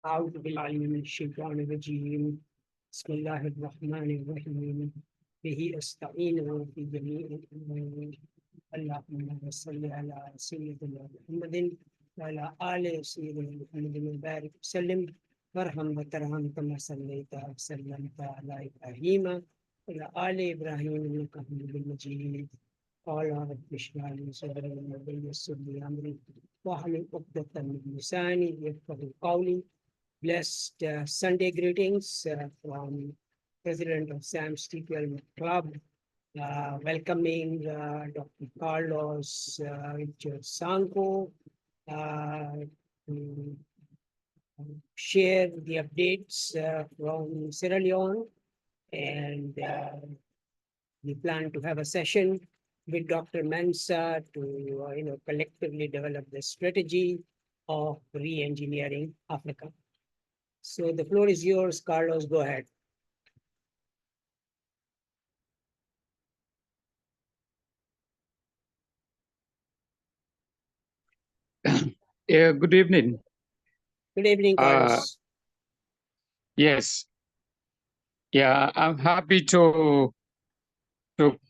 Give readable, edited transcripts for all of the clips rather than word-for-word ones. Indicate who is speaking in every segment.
Speaker 1: أعوذ بالله من الشيطان الرجيم بسم الله الرحمن الرحيم به أستعين في جميع الأمور اللهم صل على سيدنا محمد وعلى آل سيدنا محمد وبارك وسلم وارحم وترحم كما صليت وسلمت على إبراهيم وعلى آل إبراهيم إنك حميد مجيد قال رب اشرح لي صدري ويسر لي أمري واحلل عقدة من لساني يفقهوا قولي. Blessed Sunday greetings from President of SAMS TQLMA Club, welcoming Dr. Carlos Sanko to share the updates from Sierra Leone, and we plan to have a session with Dr. Mensa to collectively develop the strategy of re-engineering Africa. So the floor is yours, Carlos. Go ahead.
Speaker 2: Yeah, good evening.
Speaker 1: Good evening, Carlos.
Speaker 2: Yes. Yeah, I'm happy to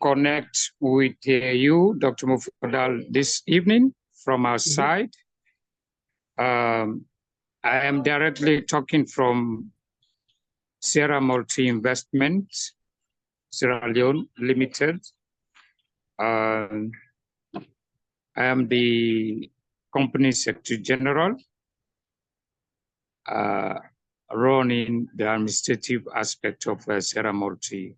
Speaker 2: connect with you, Dr. Mufadal, this evening from our side. I am directly talking from Sierra Multi Investments, Sierra Leone Limited. I am the company secretary general, running the administrative aspect of Sierra Multi,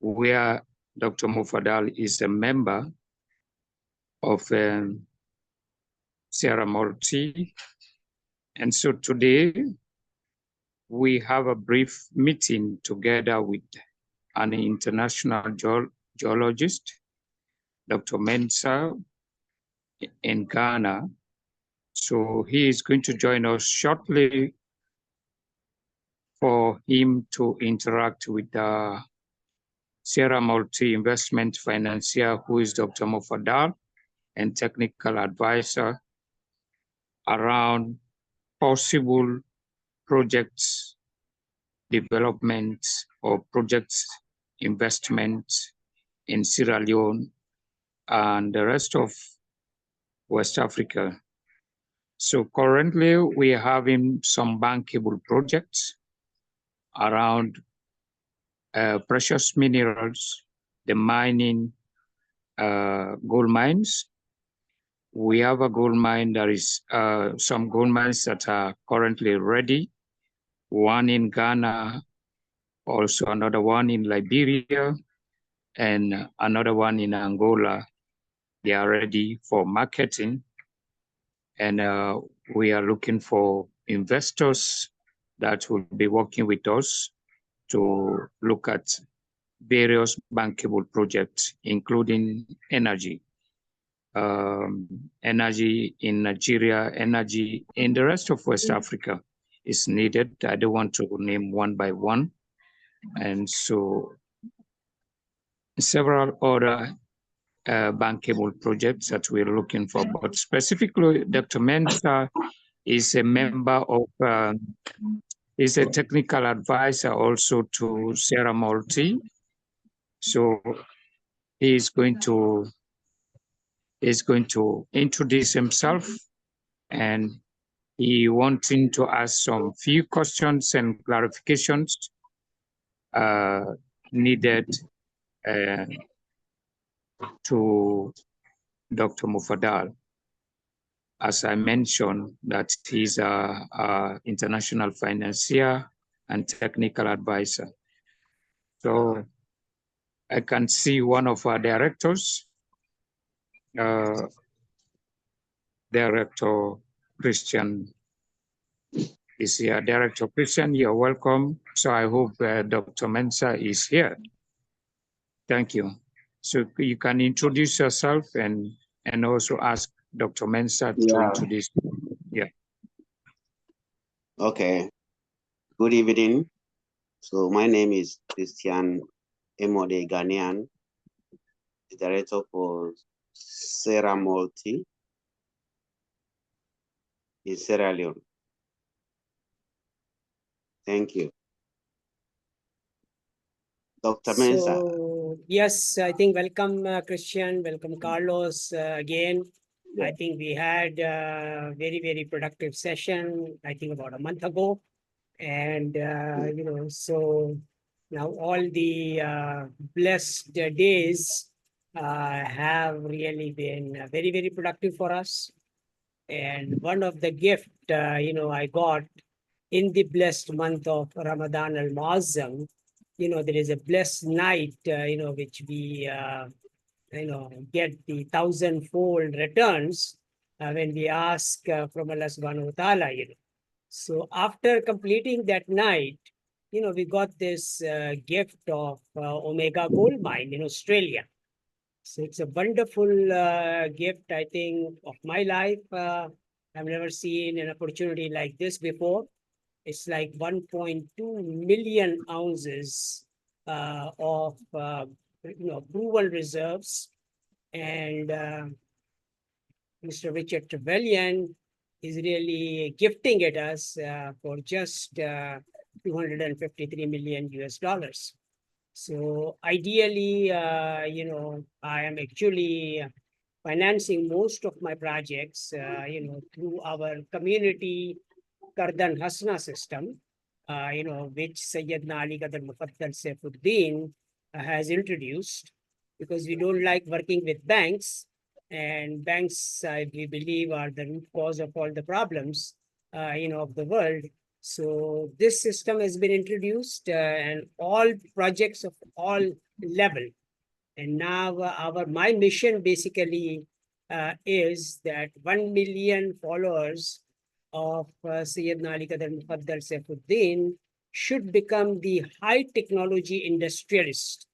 Speaker 2: where Dr. Mufadal is a member of Sierra Multi. And so today we have a brief meeting together with an international geologist, Dr. Mensa in Ghana. So he is going to join us shortly for him to interact with the Sierra Multi Investment Financier, who is Dr. Mufadal, and technical advisor around possible projects development or projects investment in Sierra Leone and the rest of West Africa. So currently we are having some bankable projects around precious minerals, the mining, gold mines. We have a gold mine. There is some gold mines that are currently ready. One in Ghana, also another one in Liberia, and another one in Angola. They are ready for marketing. And we are looking for investors that will be working with us to look at various bankable projects, including energy. Energy in Nigeria, energy in the rest of West Africa is needed. I don't want to name one by one. And so several other bankable projects that we're looking for. But specifically, Dr. Mensa is a member of, is a technical advisor also to Sierra Multi. So he is going to introduce himself, and he wanting to ask some few questions and clarifications needed to Dr. Mufadal. As I mentioned, that he's an international financier and technical advisor. So I can see one of our directors, Director Christian is here. Director Christian, you're welcome. So I hope Dr. Mensa is here. Thank you. So you can introduce yourself and also ask Dr. Mensa to introduce you. Yeah.
Speaker 3: Okay. Good evening. So my name is Christian Emode Ghanaian, the director for Sierra Multi in Sierra Leone. Thank you. Dr. Mensah.
Speaker 1: So, yes, I think welcome, Christian, welcome, Carlos, again. I think we had a very, very productive session, I think about a month ago. And, you know, so now all the blessed days have really been very, very productive for us. And one of the gift, you know, I got in the blessed month of Ramadan al-Muazzam, you know, there is a blessed night, you know, which we, you know, get the 1,000-fold returns when we ask from Allah subhanahu wa ta'ala, you know. So after completing that night, you know, we got this gift of Omega Gold Mine in Australia. So it's a wonderful gift, I think, of my life. I've never seen an opportunity like this before. It's like 1.2 million ounces of you know, proven reserves. And Mr. Richard Trevelyan is really gifting it us for just 253 million US dollars. So ideally, you know, I am actually financing most of my projects, you know, through our community Kardan Hasna system, you know, which Sayyidina Ali Qadar Mufaddal Saifuddin has introduced, because we don't like working with banks, and banks, we believe, are the root cause of all the problems, you know, of the world. So this system has been introduced, and all projects of all level. And now my mission basically is that 1 million followers of Sayyidina Ali Qadar Mufaddal Saifuddin should become the high technology industrialist.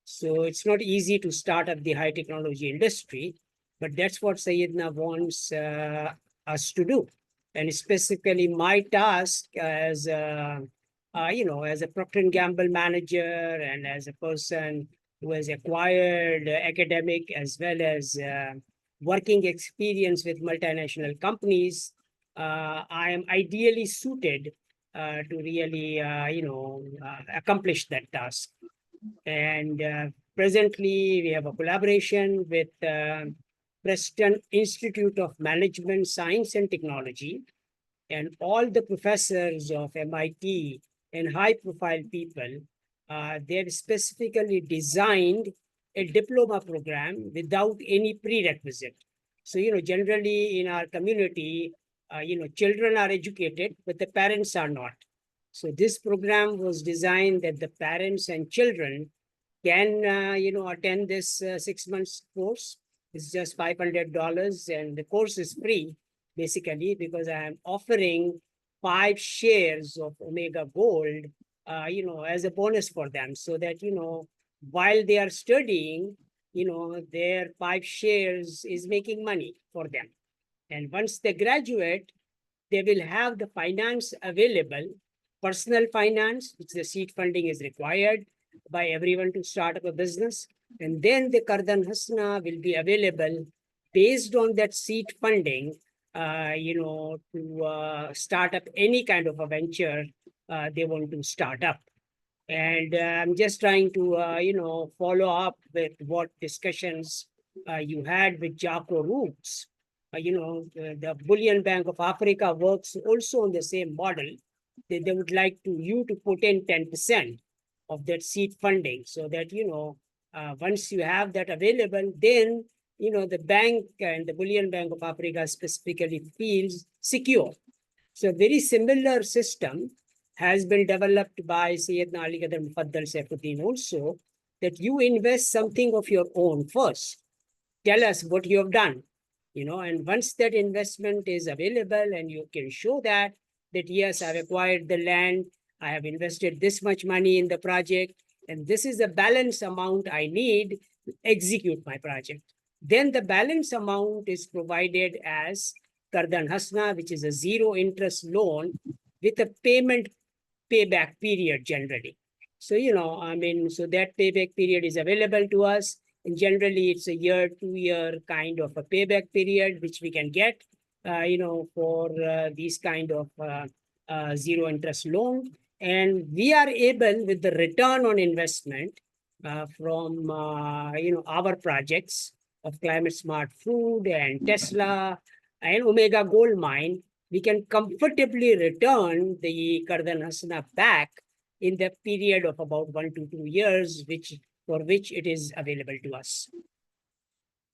Speaker 1: So it's not easy to start up the high technology industry, but that's what Sayyidina wants us to do. And specifically my task as you know, as a Procter & Gamble manager and as a person who has acquired academic as well as working experience with multinational companies, I am ideally suited to really, you know, accomplish that task. And presently, we have a collaboration with Preston Institute of Management, Science and Technology, and all the professors of MIT and high-profile people. They've specifically designed a diploma program without any prerequisite. So, you know, generally in our community, you know, children are educated, but the parents are not. So this program was designed that the parents and children can, you know, attend this 6 months course. It's just $500, and the course is free, basically, because I am offering 5 shares of Omega Gold, you know, as a bonus for them, so that, you know, while they are studying, you know, their 5 shares is making money for them. And once they graduate, they will have the finance available, personal finance, which the seed funding is required by everyone to start up a business. And then the Kardan Hasna will be available based on that seed funding, you know, to start up any kind of a venture they want to start up. And I'm just trying to, you know, follow up with what discussions you had with Jaco Roots. You know, the Bullion Bank of Africa works also on the same model. They would like you to put in 10% of that seed funding, so that, you know, once you have that available, then, you know, the bank and the Bullion Bank of Africa specifically feels secure. So a very similar system has been developed by Sayyidina Ali Qadar Mufaddal Saifuddin also, that you invest something of your own first. Tell us what you have done, you know, and once that investment is available and you can show that yes, I've acquired the land, I have invested this much money in the project, and this is the balance amount I need to execute my project. Then the balance amount is provided as Kardan Hasna, which is a 0 interest loan with a payback period generally. So, you know, I mean, so that payback period is available to us. And generally, it's a 2-year kind of a payback period, which we can get, you know, for these kind of zero interest loan. And we are able, with the return on investment from our projects of climate smart food and Tesla and Omega Gold Mine, we can comfortably return the Kardan Hasna back in the period of about 1 to 2 years, for which it is available to us.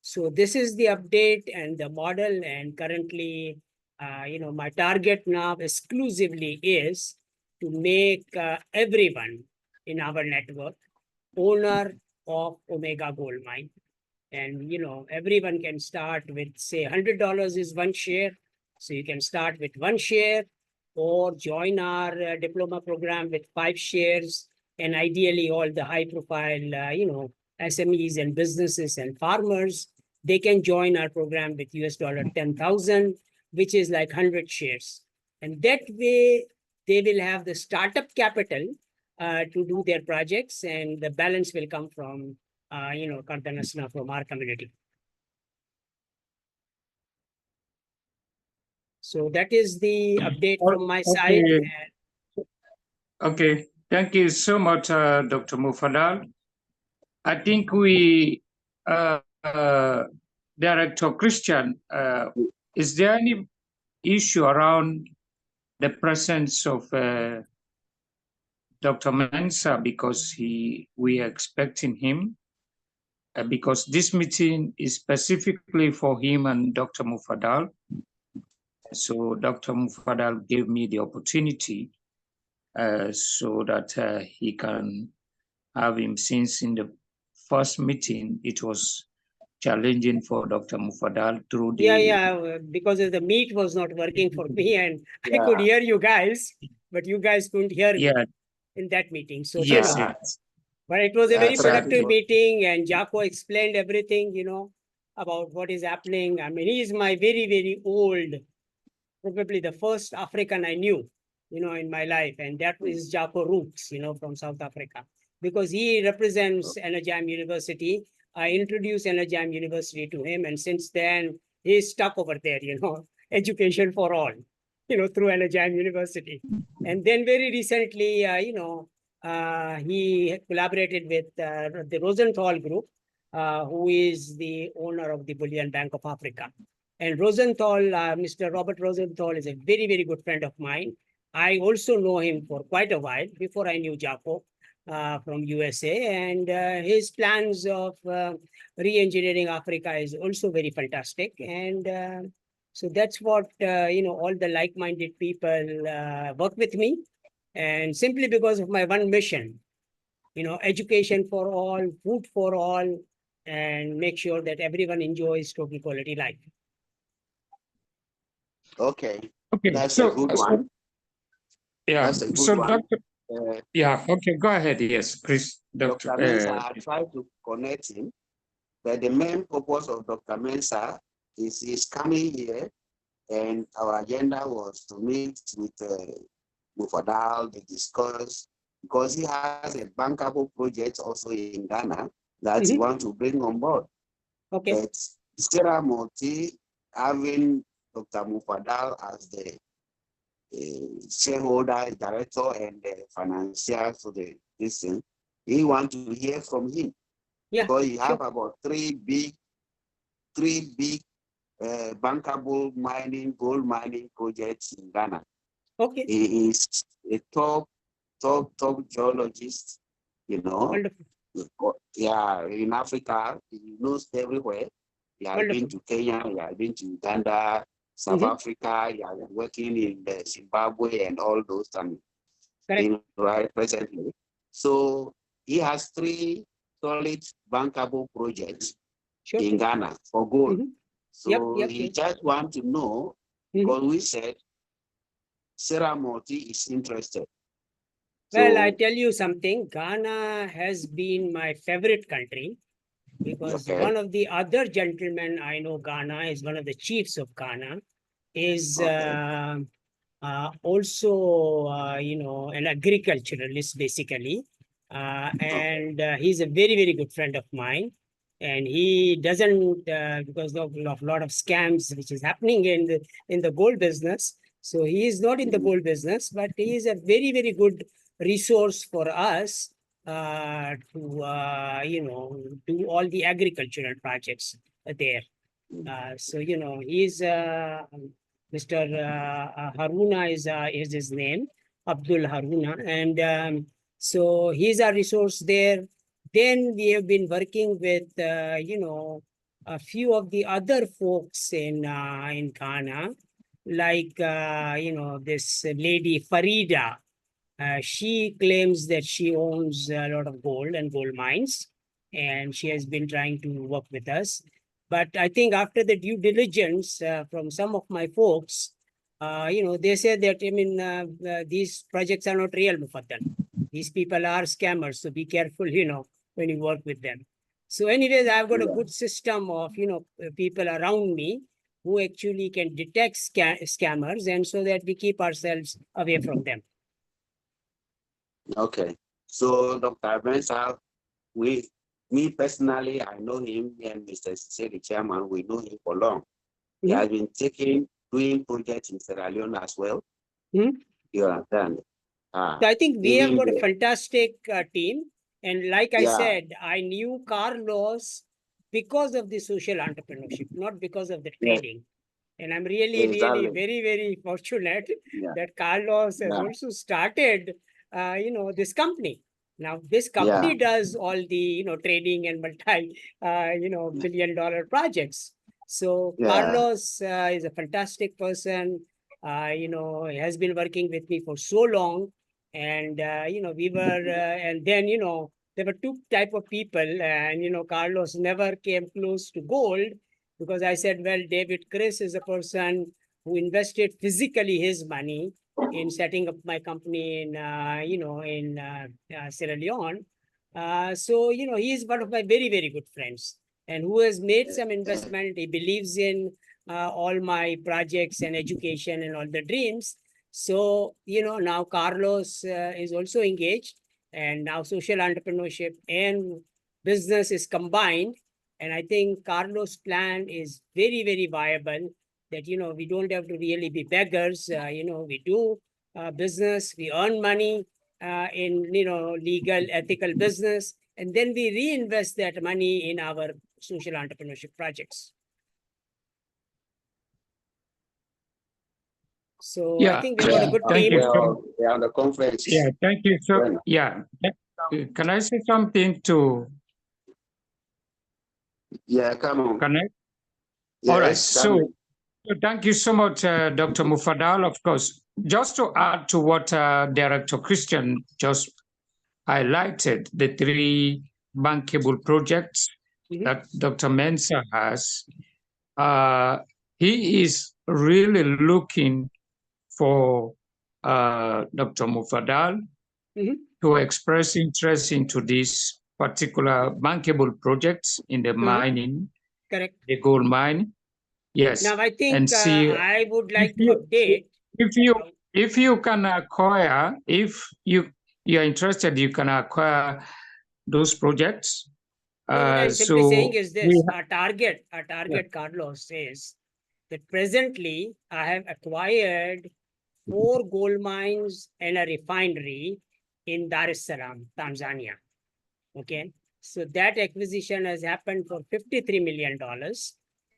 Speaker 1: So this is the update and the model, and currently, my target now exclusively is to make everyone in our network owner of Omega Gold Mine. And, everyone can start with, say, $100 is one share. So you can start with one share or join our diploma program with 5 shares. And ideally, all the high profile, SMEs and businesses and farmers, they can join our program with $10,000, which is like 100 shares. And that way, they will have the startup capital to do their projects, and the balance will come from, Kardan Hasna from our community. So that is the update from my side.
Speaker 2: Okay, thank you so much, Dr. Mufadal. I think Director Christian, is there any issue around the presence of Dr. Mensah, because we are expecting him? Because this meeting is specifically for him and Dr. Mufadal. So Dr. Mufadal gave me the opportunity so that he can have him, since in the first meeting, it was challenging for Dr. Mufadal through the...
Speaker 1: Because the meet was not working for me, and I could hear you guys, but you guys couldn't hear me in that meeting. So,
Speaker 2: yes.
Speaker 1: But it was a very productive meeting, and Jaco explained everything, about what is happening. I mean, he is my very, very old, probably the first African I knew, in my life. And that is Jaco Roots, from South Africa, because he represents Enerjam University. I introduced Enerjam University to him, and since then he's stuck over there, education for all, through Enerjam University. And then very recently, he collaborated with the Rosenthal Group, who is the owner of the Bullion Bank of Africa. And Rosenthal, Mr. Robert Rosenthal, is a very, very good friend of mine. I also know him for quite a while before I knew Jaco from USA. And his plans of re-engineering Africa is also very fantastic. And so that's what, all the like-minded people work with me. And simply because of my one mission, education for all, food for all, and make sure that everyone enjoys total quality life.
Speaker 3: Okay, that's a good one.
Speaker 2: Yeah, so Doctor, okay, go ahead. Yes, Chris.
Speaker 3: Dr. Mensah, I tried to connect him, but the main purpose of Dr. Mensah is he's coming here, and our agenda was to meet with Mufadal to discuss, because he has a bankable project also in Ghana that he wants to bring on board.
Speaker 1: Okay.
Speaker 3: But Sarah Moti, having Dr. Mufadal as the shareholder, director, and the financier for this thing, he wants to hear from him.
Speaker 1: Yeah,
Speaker 3: because he have about three big bankable gold mining projects in Ghana.
Speaker 1: Okay.
Speaker 3: He is a top geologist,
Speaker 1: Wonderful.
Speaker 3: Yeah, in Africa, he knows everywhere. He has been to Kenya, he has been to Uganda, South Africa, he has been working in Zimbabwe and all those things. Right, presently. So he has 3 solid bankable projects in Ghana for gold. So he just wants to know, because we said Sarah Moti is interested.
Speaker 1: Well, I tell you something, Ghana has been my favorite country, because one of the other gentlemen I know, Ghana is one of the chiefs of Ghana, is also, an agriculturalist, basically. And he's a very, very good friend of mine. And he doesn't, because of a lot of scams which is happening in the gold business, So he is not in the gold business, but he is a very, very good resource for us to, do all the agricultural projects there. So, he's Mr. Haruna is his name, Abdul Haruna. And so he's a resource there. Then we have been working with, a few of the other folks in Ghana, like, this lady Farida. She claims that she owns a lot of gold and gold mines, and she has been trying to work with us. But I think after the due diligence from some of my folks, they said that, these projects are not real, Mufaddal. These people are scammers, so be careful, when you work with them. So anyways, I've got a good system of, people around me who actually can detect scammers, and so that we keep ourselves away from them.
Speaker 3: Okay. So Dr. Mensah, me personally, I know him and Mr. Sise, the chairman, we know him for long. He has been doing projects in Sierra Leone as well. You understand?
Speaker 1: So I think we have got a fantastic team. And like I said, I knew Carlos because of the social entrepreneurship, not because of the trading. And I'm really, really very, very fortunate that Carlos has also started, this company. Now, this company does all the, trading and multi, billion-dollar projects. So Carlos is a fantastic person. He has been working with me for so long. And, we were, and then, there were two type of people. And, Carlos never came close to gold, because I said, well, David Chris is a person who invested physically his money in setting up my company in, Sierra Leone. So, he is one of my very, very good friends, and who has made some investment. He believes in all my projects and education and all the dreams. So, now Carlos is also engaged, and now social entrepreneurship and business is combined. And I think Carlos' plan is very, very viable, that, we don't have to really be beggars. We do business, we earn money in, legal, ethical business, and then we reinvest that money in our social entrepreneurship projects. So I think we've got a good team.
Speaker 3: On the conference.
Speaker 2: Yeah, thank you. So, can I say something to?
Speaker 3: Yeah, come on.
Speaker 2: Connect?
Speaker 3: Yes,
Speaker 2: all right. So thank you so much, Dr. Mufaddal. Of course, just to add to what Director Christian just highlighted, the three bankable projects that Dr. Mensah has, he is really looking for Dr. Mufaddal to express interest into these particular bankable projects in the mining,
Speaker 1: correct,
Speaker 2: the gold mine. Yes.
Speaker 1: Now I think
Speaker 2: and see,
Speaker 1: I would like to update.
Speaker 2: If you can acquire, if you're interested, you can acquire those projects.
Speaker 1: What I'm simply saying is this: our target, Carlos, says that presently I have acquired 4 gold mines and a refinery in Dar es Salaam, Tanzania. Okay, so that acquisition has happened for $53 million.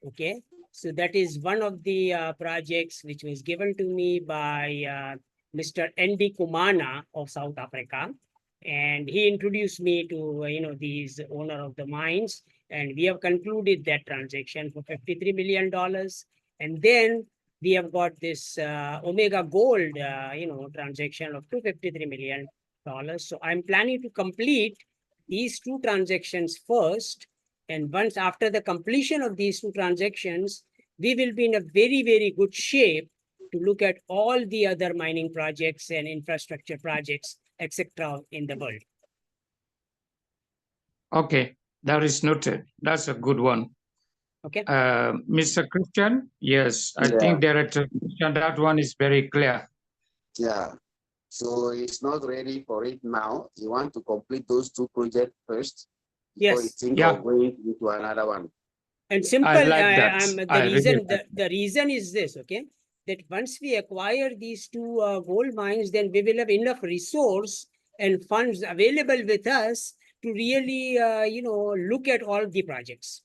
Speaker 1: Okay, so that is one of the projects which was given to me by Mr. Andy Kumana of South Africa. And he introduced me to, these owner of the mines. And we have concluded that transaction for $53 million. And then we have got this Omega Gold, transaction of $253 million. So I'm planning to complete these 2 transactions first. And once after the completion of these 2 transactions, we will be in a very, very good shape to look at all the other mining projects and infrastructure projects, etc., in the world.
Speaker 2: Okay, that is noted. That's a good one.
Speaker 1: Okay.
Speaker 2: Mr. Christian, yes, I think Director Christian, that one is very clear.
Speaker 3: Yeah. So it's not ready for it now. You want to complete those 2 projects first.
Speaker 1: Yes.
Speaker 3: So you think of going into another one.
Speaker 1: And simple,
Speaker 2: I like that.
Speaker 1: the reason is this, okay? that once we acquire these two gold mines, then we will have enough resource and funds available with us to really, look at all the projects.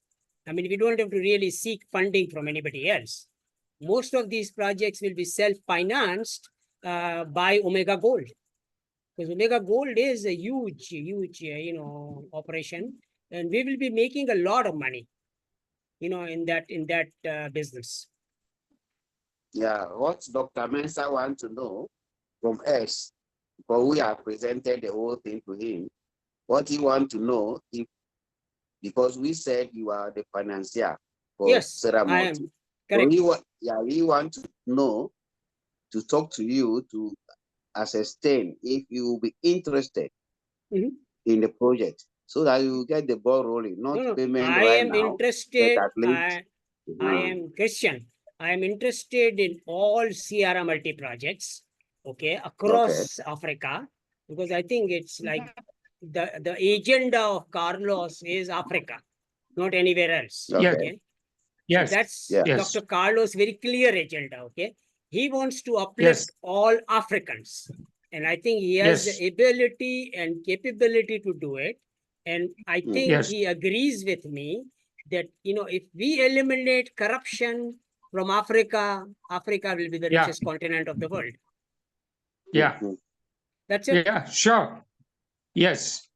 Speaker 1: I mean, we don't have to really seek funding from anybody else. Most of these projects will be self-financed by Omega Gold. Because Omega Gold is a huge, operation, and we will be making a lot of money, in that business.
Speaker 3: Yeah, what Dr. Mensah wants to know from us, because we have presented the whole thing to him, what he wants to know, if, because we said you are the financier for
Speaker 1: Yes,
Speaker 3: Sarah
Speaker 1: I
Speaker 3: Multi.
Speaker 1: am. Correct.
Speaker 3: So he wants to know, to talk to you to ascertain if you will be interested in the project, so that you get the ball rolling, not payment
Speaker 1: I
Speaker 3: right
Speaker 1: am
Speaker 3: now.
Speaker 1: interested.
Speaker 3: At least,
Speaker 1: I am Christian. I am interested in all Sierra Multi projects, across Africa, because I think it's like the agenda of Carlos is Africa, not anywhere else.
Speaker 3: Okay.
Speaker 2: Yes.
Speaker 1: So that's
Speaker 2: Yes.
Speaker 1: Dr. Carlos' very clear agenda. He wants to uplift all Africans, and I think he has the ability and capability to do it. And I think he agrees with me that, if we eliminate corruption from Africa, Africa will be the richest continent of the world.
Speaker 2: Yeah.
Speaker 1: That's it.
Speaker 2: Yeah, sure. Yes.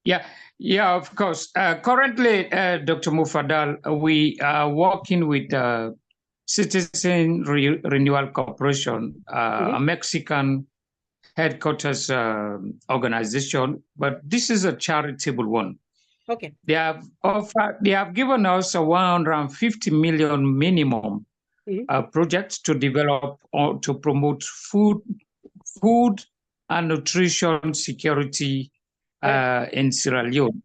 Speaker 2: Yeah, of course. Currently, Dr. Mufadal, we are working with Citizen Renewal Corporation, a Mexican headquarters organization, but this is a charitable one.
Speaker 1: Okay.
Speaker 2: They have given us a 150 million minimum projects to develop or to promote food and nutrition security in Sierra Leone.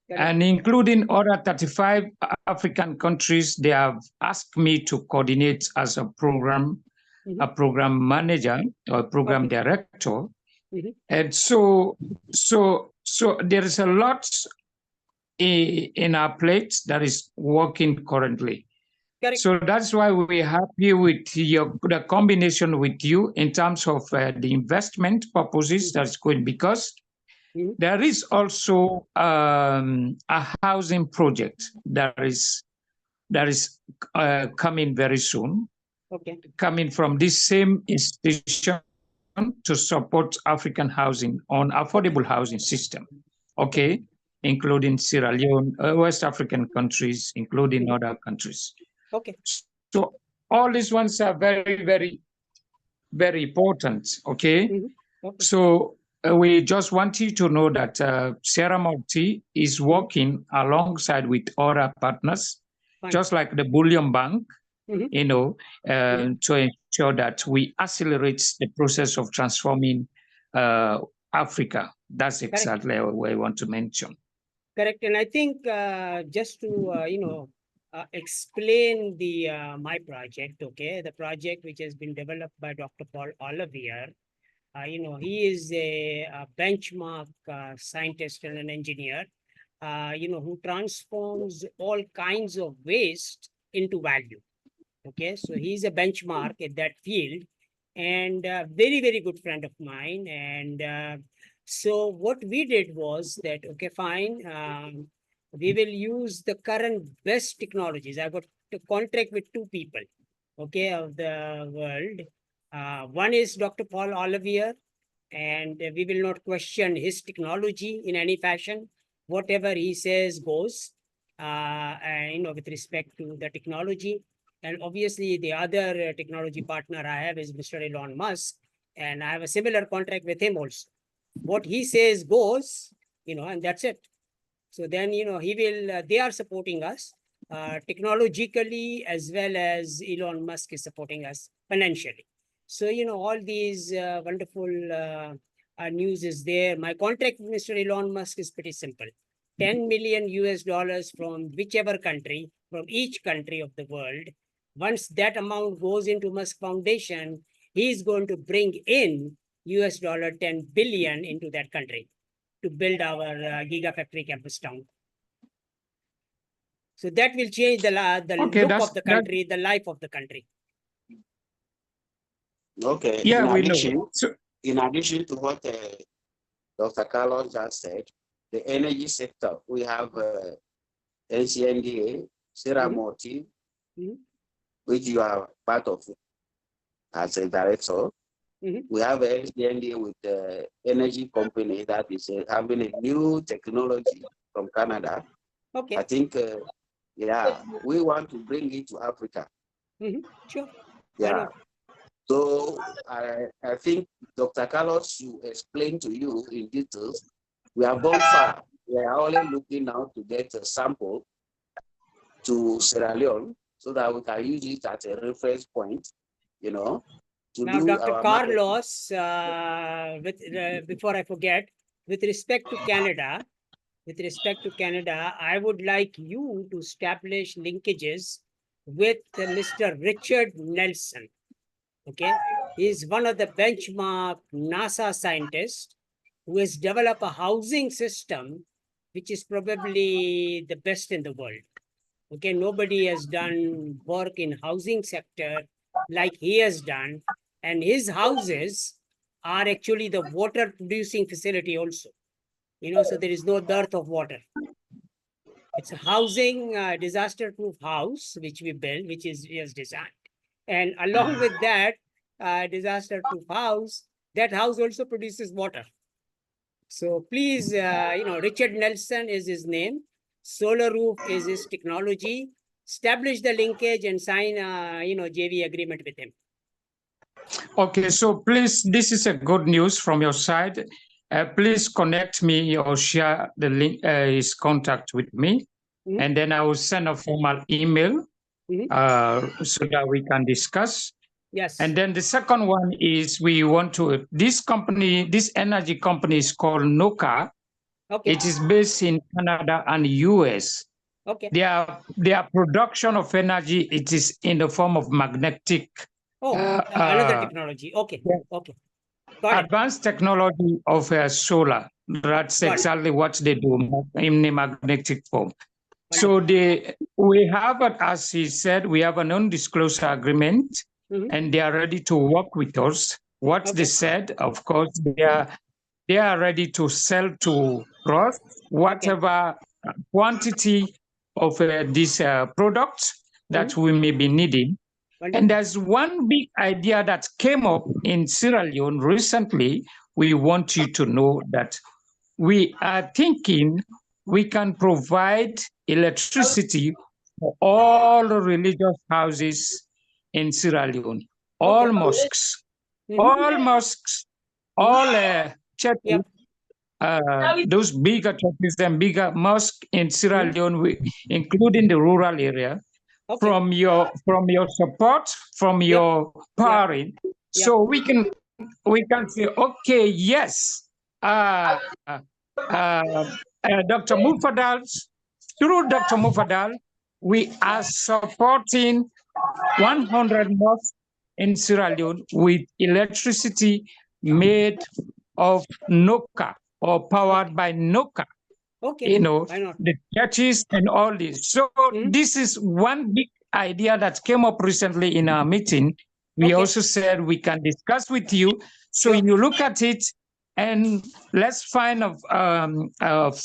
Speaker 2: And including other 35 African countries, they have asked me to coordinate as a program manager or program director. And so there is a lot in our plate that is working currently.
Speaker 1: Correct.
Speaker 2: So that's why we're happy with the combination with you in terms of the investment purposes that's going, because there is also a housing project that is coming very soon, coming from this same institution to support African housing on affordable housing system, including Sierra Leone, West African countries, including other countries. So all these ones are very, very, very important, So we just want you to know that Sierra Multi is working alongside with other partners, just like the Bullion Bank, to ensure that we accelerate the process of transforming Africa. That's exactly what I want to mention.
Speaker 1: Correct. And I think just to, explain my project, the project which has been developed by Dr. Paul Olivier, he is a benchmark scientist and an engineer, who transforms all kinds of waste into value. So he's a benchmark in that field, and very, very good friend of mine. And so what we did was that, we will use the current best technologies. I got to contract with two people, of the world. One is Dr. Paul Olivier, and we will not question his technology in any fashion. Whatever he says goes, with respect to the technology. And obviously, the other technology partner I have is Mr. Elon Musk, and I have a similar contract with him also. What he says goes, and that's it. So then, he will, they are supporting us technologically, as well as Elon Musk is supporting us financially. So, all these wonderful news is there. My contract with Mr. Elon Musk is pretty simple. $10 million US from whichever country, from each country of the world. Once that amount goes into Musk Foundation, he's going to bring in $10 billion into that country to build our Gigafactory campus town. So that will change the look of the country, the life of the country.
Speaker 3: Okay.
Speaker 2: Yeah, we know. So,
Speaker 3: In addition to what Dr. Carlos just said, the energy sector, we have NCNDA, Sarah Moti, which you are part of as a director. We have a NCNDA with the energy company that is having a new technology from Canada.
Speaker 1: Okay.
Speaker 3: I think, yeah, we want to bring it to Africa.
Speaker 1: Sure.
Speaker 3: Yeah. So I think Dr. Carlos should explain to you in details. We have gone far. We are only looking now to get a sample to Sierra Leone so that we can use it as a reference point, you know, to
Speaker 1: Now,
Speaker 3: do
Speaker 1: Dr.
Speaker 3: our
Speaker 1: Carlos, before I forget, with respect to Canada, I would like you to establish linkages with Mr. Richard Nelson. Okay, he's one of the benchmark NASA scientists who has developed a housing system which is probably the best in the world. Okay, nobody has done work in housing sector like he has done, and his houses are actually the water producing facility also. You know, so there is no dearth of water. It's a housing disaster-proof house which we built, which is he has designed, and along with that disaster-proof house, that house also produces water. So please, you know, Richard Nelson is his name. Solar Roof is his technology. Establish the linkage and sign, you know, JV agreement with him.
Speaker 2: okay, so please, this is a good news from your side. Please connect me or share the link, his contact with me, and then I will send a formal email so that we can discuss.
Speaker 1: Yes.
Speaker 2: And then the second one is we want to, this energy company is called NOCA.
Speaker 1: Okay.
Speaker 2: It is based in Canada and US.
Speaker 1: Okay.
Speaker 2: Their production of energy, it is in the form of magnetic.
Speaker 1: Another technology. Okay.
Speaker 2: Yeah.
Speaker 1: Okay. Got
Speaker 2: Advanced technology of solar. That's exactly what they do in the magnetic form. So we have, as he said, we have a non-disclosure agreement, and they are ready to work with us. What they said, of course, they are ready to sell to us whatever quantity of these products that we may be needing. And there's one big idea that came up in Sierra Leone recently. We want you to know that we are thinking we can provide electricity for all the religious houses in Sierra Leone, all mosques, all churches, those bigger churches and bigger mosques in Sierra Leone, including the rural area. From your support, from your powering, so we can say, okay, yes, Dr. Mufadal, through Dr. Mufadal, we are supporting 100 mosques in Sierra Leone with electricity made of NOCA or powered by NOCA.
Speaker 1: Okay.
Speaker 2: You know, the churches and all this. So this is one big idea that came up recently in our meeting. We also said we can discuss with you. So you look at it and let's find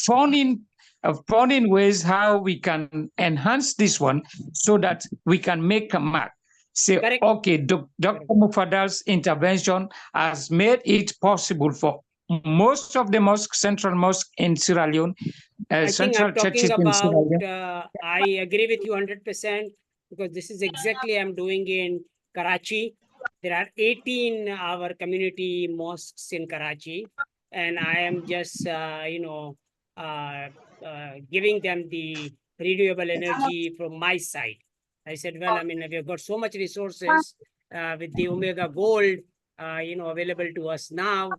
Speaker 2: finding ways how we can enhance this one so that we can make a mark. Say, okay, Dr. Mufadal's intervention has made it possible for most of the mosques, central mosques in Sierra Leone,
Speaker 1: I think I'm talking about, I agree with you 100% because this is exactly I'm doing in Karachi. There are 18 our community mosques in Karachi, and I am just, you know, giving them the renewable energy from my side. I said, well, I mean, we've got so much resources with the Omega Gold, you know, available to us now,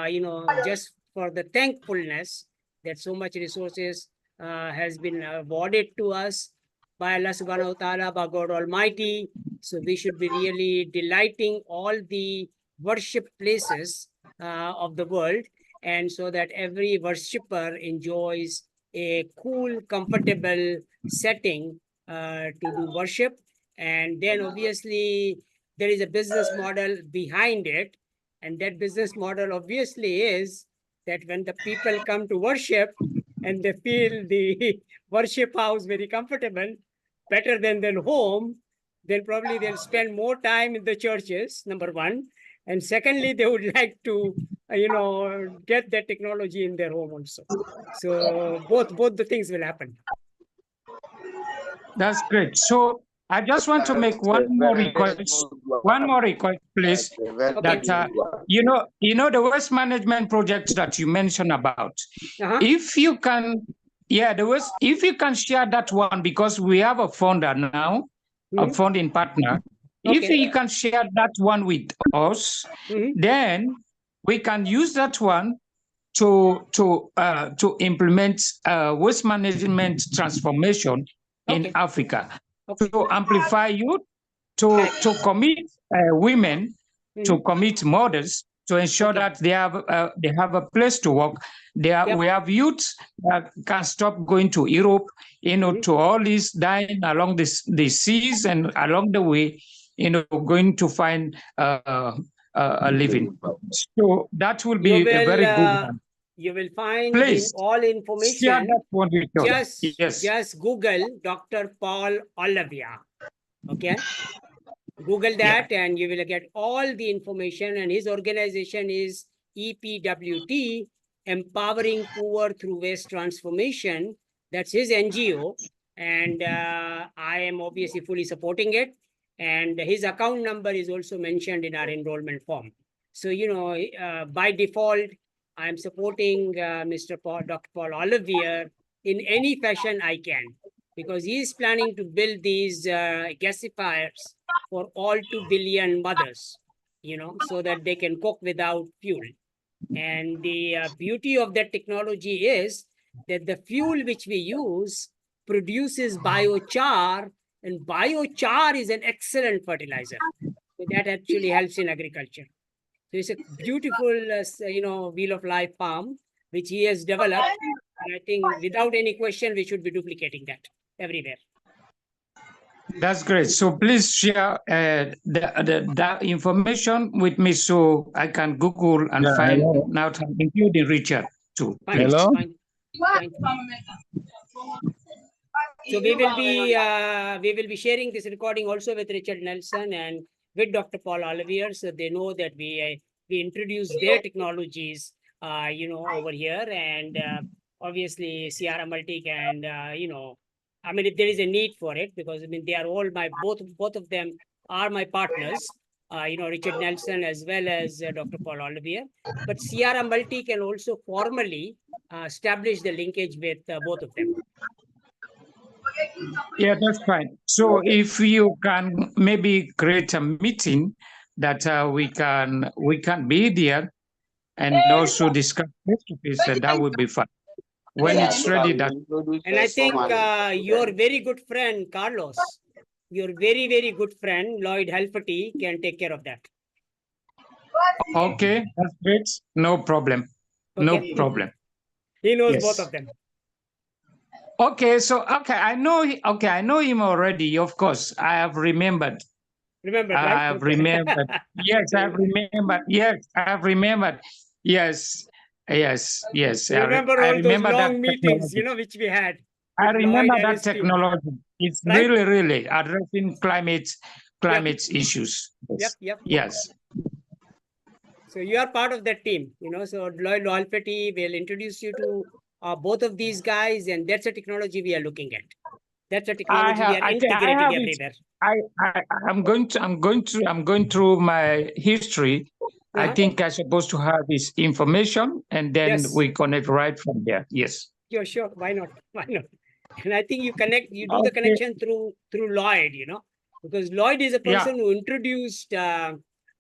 Speaker 1: you know, just for the thankfulness that so much resources has been awarded to us by Allah subhanahu wa ta'ala, by God Almighty. So we should be really delighting all the worship places of the world, and so that every worshipper enjoys a cool, comfortable setting to do worship. And then obviously there is a business model behind it. And that business model obviously is that when the people come to worship and they feel the worship house very comfortable, better than their home, then probably they'll spend more time in the churches, number one. And secondly, they would like to, get that technology in their home also. So both the things will happen.
Speaker 2: That's great. So I just want to make one more request, please. That you know the waste management project that you mentioned about. If you can, if you can share that one, because we have a funder now, a funding partner. If you can share that one with us, then we can use that one to implement waste management transformation in Africa, to amplify youth, to commit women, to commit mothers, to ensure that they have a place to work. We have youths that can stop going to Europe, to all these dying along the seas and along the way, going to find a living. So that will be a very good one.
Speaker 1: You will find
Speaker 2: Please,
Speaker 1: all information.
Speaker 2: Yes.
Speaker 1: Just Google Dr. Paul Olivia. Okay. Google that and you will get all the information. And his organization is EPWT, Empowering Poor Through Waste Transformation. That's his NGO. And I am obviously fully supporting it. And his account number is also mentioned in our enrollment form. So, by default, I'm supporting Dr. Paul Olivier in any fashion I can, because he is planning to build these gasifiers for all 2 billion mothers, so that they can cook without fuel. And the beauty of that technology is that the fuel which we use produces biochar, and biochar is an excellent fertilizer. So that actually helps in agriculture. So it's a beautiful, wheel of life farm, which he has developed. And I think without any question, we should be duplicating that everywhere.
Speaker 2: That's great. So please share that information with me so I can Google and find out, including Richard too.
Speaker 4: Hello.
Speaker 1: So we will be sharing this recording also with Richard Nelson and with Dr. Paul Olivier, so they know that we introduce their technologies, over here. And obviously, Sierra Multic and, if there is a need for it, because, they are all both of them are my partners, Richard Nelson as well as Dr. Paul Olivier. But Sierra Multi can also formally establish the linkage with both of them.
Speaker 2: Yeah, that's fine. So if you can maybe create a meeting that we can be there and also discuss face to face, that would be fun. When it's ready, that.
Speaker 1: And I think your very good friend Carlos, your very, very good friend Lloyd Halferty can take care of that.
Speaker 2: Okay, that's great. No problem. No problem.
Speaker 1: He knows both of them.
Speaker 2: Okay, so I know him already. Of course, I have remembered.
Speaker 1: Remembered, right?
Speaker 2: I have remembered. Yes, I have remembered. Yes, I have remembered. Yes.
Speaker 1: You remember all those long meetings, which we had.
Speaker 2: I remember that technology. It's really addressing climate issues.
Speaker 1: Yep.
Speaker 2: Yes.
Speaker 1: So you are part of that team, So Lloyd Halferty will introduce you to both of these guys, and that's a technology we are looking at. That's a technology we are integrating everywhere.
Speaker 2: I'm going through my history. I think I'm supposed to have this information, and then we connect right from there. Yes.
Speaker 1: Sure. Why not? And I think you do the connection through Lloyd, because Lloyd is a person who introduced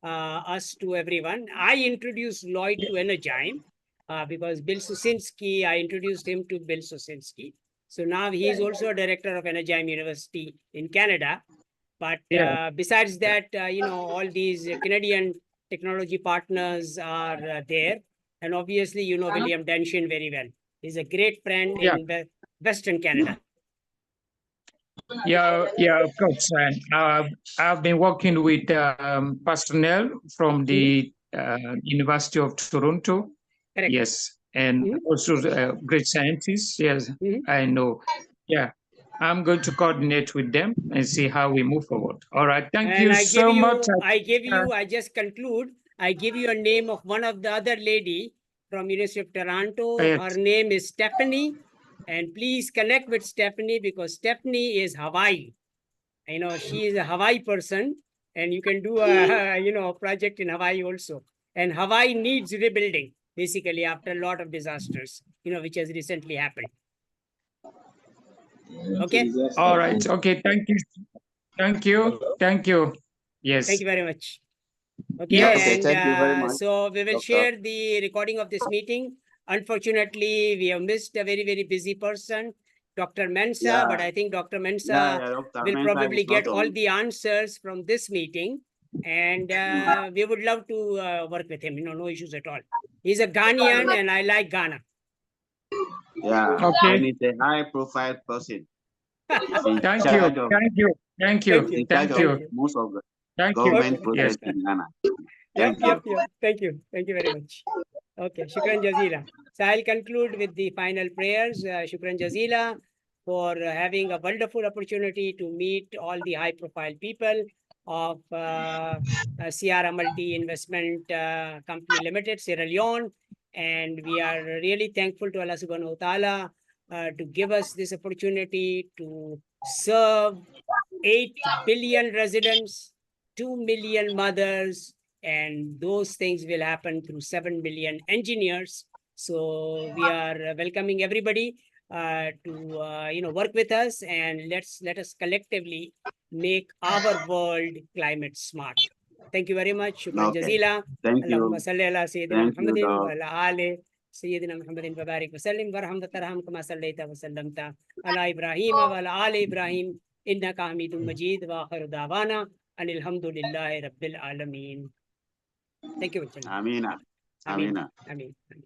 Speaker 1: us to everyone. I introduced Lloyd to Energyme because Bill Susinski, I introduced him to Bill Susinski. So now he is also a director of Energyme University in Canada. But besides that, all these Canadian technology partners are there. And obviously, William Denshin very well. He's a great friend in Western Canada.
Speaker 2: Yeah, of course. And I've been working with personnel from the University of Toronto.
Speaker 1: Correct.
Speaker 2: Yes, and
Speaker 1: Mhm.
Speaker 2: also great scientists. Yes,
Speaker 1: Mhm.
Speaker 2: I know. Yeah, I'm going to coordinate with them and see how we move forward. All right. Thank
Speaker 1: And
Speaker 2: you
Speaker 1: I give
Speaker 2: so much.
Speaker 1: you, I just conclude, I give you a name of one of the other lady from University of Toronto.
Speaker 2: Yes.
Speaker 1: Her name is Stephanie. And please connect with Stephanie because Stephanie is Hawaii. You know, she is a Hawaii person and you can do a, you know, project in Hawaii also. And Hawaii needs rebuilding basically after a lot of disasters, you know, which has recently happened. Okay.
Speaker 2: All right. Okay. Thank you. Thank you. Thank you. Yes.
Speaker 1: Thank you very much. Okay,
Speaker 2: Yes.
Speaker 3: Okay,
Speaker 1: and
Speaker 3: thank you very much,
Speaker 1: so we will
Speaker 3: Doctor.
Speaker 1: share the recording of this meeting. Unfortunately, we have missed a very, very busy person, Dr. Mensa,
Speaker 3: Yeah.
Speaker 1: but I think Dr. Mensa
Speaker 3: Yeah, Dr.
Speaker 1: will
Speaker 3: Mensa
Speaker 1: probably
Speaker 3: is not
Speaker 1: get all
Speaker 3: on.
Speaker 1: the answers from this meeting. And we would love to work with him, you know, no issues at all. He's a Ghanaian and I like Ghana.
Speaker 3: Yeah,
Speaker 2: Okay.
Speaker 3: and it's a high-profile person. He's in
Speaker 2: Thank
Speaker 3: charge
Speaker 2: you.
Speaker 3: of-
Speaker 2: Thank you. Thank you.
Speaker 1: Thank you.
Speaker 2: Thank
Speaker 3: Thank
Speaker 2: you.
Speaker 3: you. Most of the
Speaker 2: Thank you.
Speaker 3: government
Speaker 1: Okay.
Speaker 3: projects in Ghana.
Speaker 1: Yep,
Speaker 3: Thank you.
Speaker 1: yep, yep. Thank you. Thank you very much. Okay, Shukran Jazila. So I'll conclude with the final prayers. Shukran Jazila for having a wonderful opportunity to meet all the high profile people of Sierra Multi Investment Company Limited, Sierra Leone. And we are really thankful to Allah subhanahu wa ta'ala to give us this opportunity to serve 8 billion residents, 2 million mothers, and those things will happen through 7 million engineers. So we are welcoming everybody to you know, work with us, and let us collectively make our world climate smart. Thank you very much. Shukran
Speaker 3: Okay.
Speaker 1: jazila.
Speaker 3: Thank you.
Speaker 1: Allahumma salli ala Sayyidina
Speaker 3: Thank you,
Speaker 1: Muhammadin wa
Speaker 3: Doc.
Speaker 1: ala ali Sayyidina Muhammadin wa barik wa sallim wa rahmatarham kama sallaita wa sallamta ala Ibrahim wa ala ali Ibrahim innaka hamidun majid wa akhiru da'wana anil hamdulillahi rabbil alamin. Thank you.
Speaker 3: Amina. Amina.
Speaker 1: Amin. Amin.